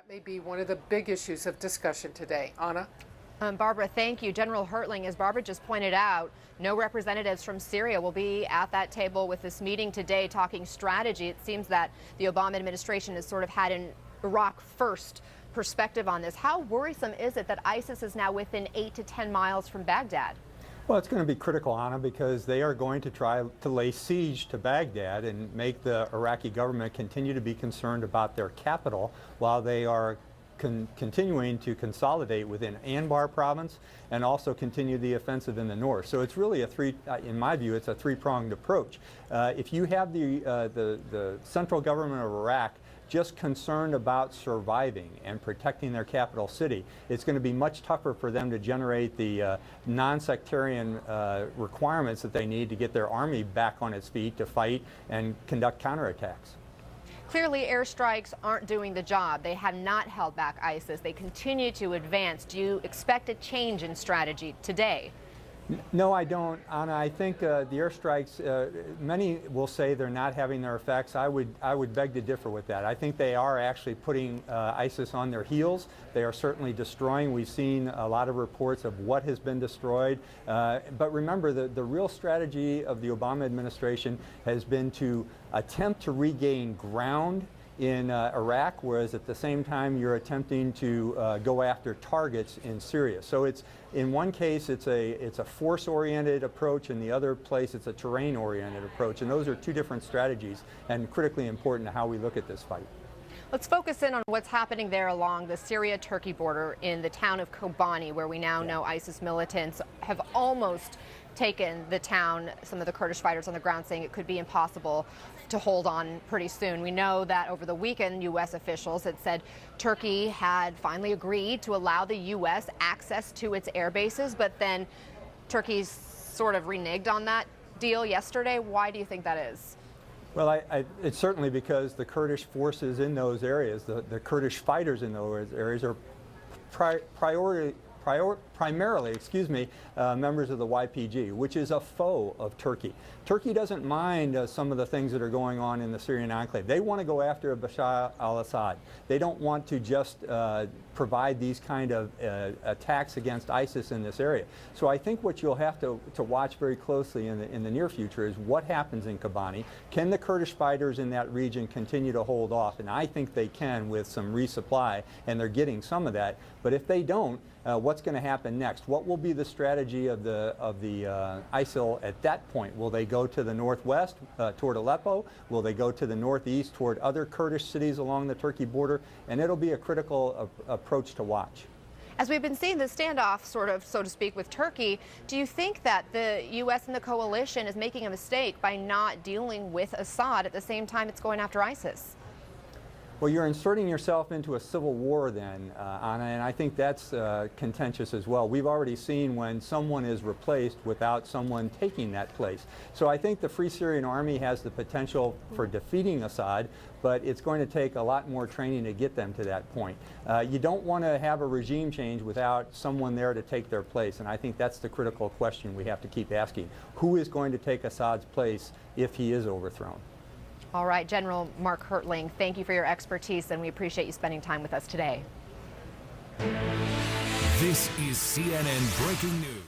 May be one of the big issues of discussion today. Anna? Barbara, thank you. General Hertling, as Barbara just pointed out, no representatives from Syria will be at that table with this meeting today talking strategy. It seems that the Obama administration has sort of had an Iraq first perspective on this. How worrisome is it that ISIS is now within 8 to 10 miles from Baghdad? Well, it's going to be critical, Anna, because they are going to try to lay siege to Baghdad and make the Iraqi government continue to be concerned about their capital while they are continuing to consolidate within Anbar province and also continue the offensive in the north. So it's really in my view, it's a three-pronged approach. If you have the central government of Iraq just concerned about surviving and protecting their capital city, it's going to be much tougher for them to generate the non-sectarian requirements that they need to get their army back on its feet to fight and conduct counterattacks. Clearly, airstrikes aren't doing the job. They have not held back ISIS. They continue to advance. Do you expect a change in strategy today? No, I don't, Anna. I think the airstrikes, many will say they're not having their effects. I would beg to differ with that. I think they are actually putting ISIS on their heels. They are certainly destroying. We've seen a lot of reports of what has been destroyed. But remember, the real strategy of the Obama administration has been to attempt to regain ground in Iraq, whereas at the same time you're attempting to go after targets in Syria. So it's, in one case it's a force-oriented approach, in the other place it's a terrain-oriented approach, and those are two different strategies and critically important to how we look at this fight. Let's focus in on what's happening there along the Syria-Turkey border in the town of Kobani, where we now know ISIS militants have almost taken the town. Some of the Kurdish fighters on the ground saying it could be impossible to hold on pretty soon. We know that over the weekend, U.S. officials had said Turkey had finally agreed to allow the U.S. access to its air bases, but then Turkey's sort of reneged on that deal yesterday. Why do you think that is? Well, it's certainly because the Kurdish forces in those areas, the Kurdish fighters in those areas are primarily, members of the YPG, which is a foe of Turkey. Turkey doesn't mind some of the things that are going on in the Syrian enclave. They want to go after Bashar al-Assad. They don't want to just provide these kind of attacks against ISIS in this area. So I think what you'll have to watch very closely in the near future is what happens in Kobani. Can the Kurdish fighters in that region continue to hold off? And I think they can with some resupply, and they're getting some of that. But if they don't, what's going to happen next? What will be the strategy of the ISIL at that point? Will they go to the northwest toward Aleppo? Will they go to the northeast toward other Kurdish cities along the Turkey border? And it'll be a critical approach to watch. As we've been seeing the standoff, sort of, so to speak, with Turkey, do you think that the U.S. and the coalition is making a mistake by not dealing with Assad at the same time it's going after ISIS? Well, you're inserting yourself into a civil war then, Anna, and I think that's contentious as well. We've already seen when someone is replaced without someone taking that place. So I think the Free Syrian Army has the potential for defeating Assad, but it's going to take a lot more training to get them to that point. You don't want to have a regime change without someone there to take their place, and I think that's the critical question we have to keep asking. Who is going to take Assad's place if he is overthrown? All right, General Mark Hertling, thank you for your expertise, and we appreciate you spending time with us today. This is CNN Breaking News.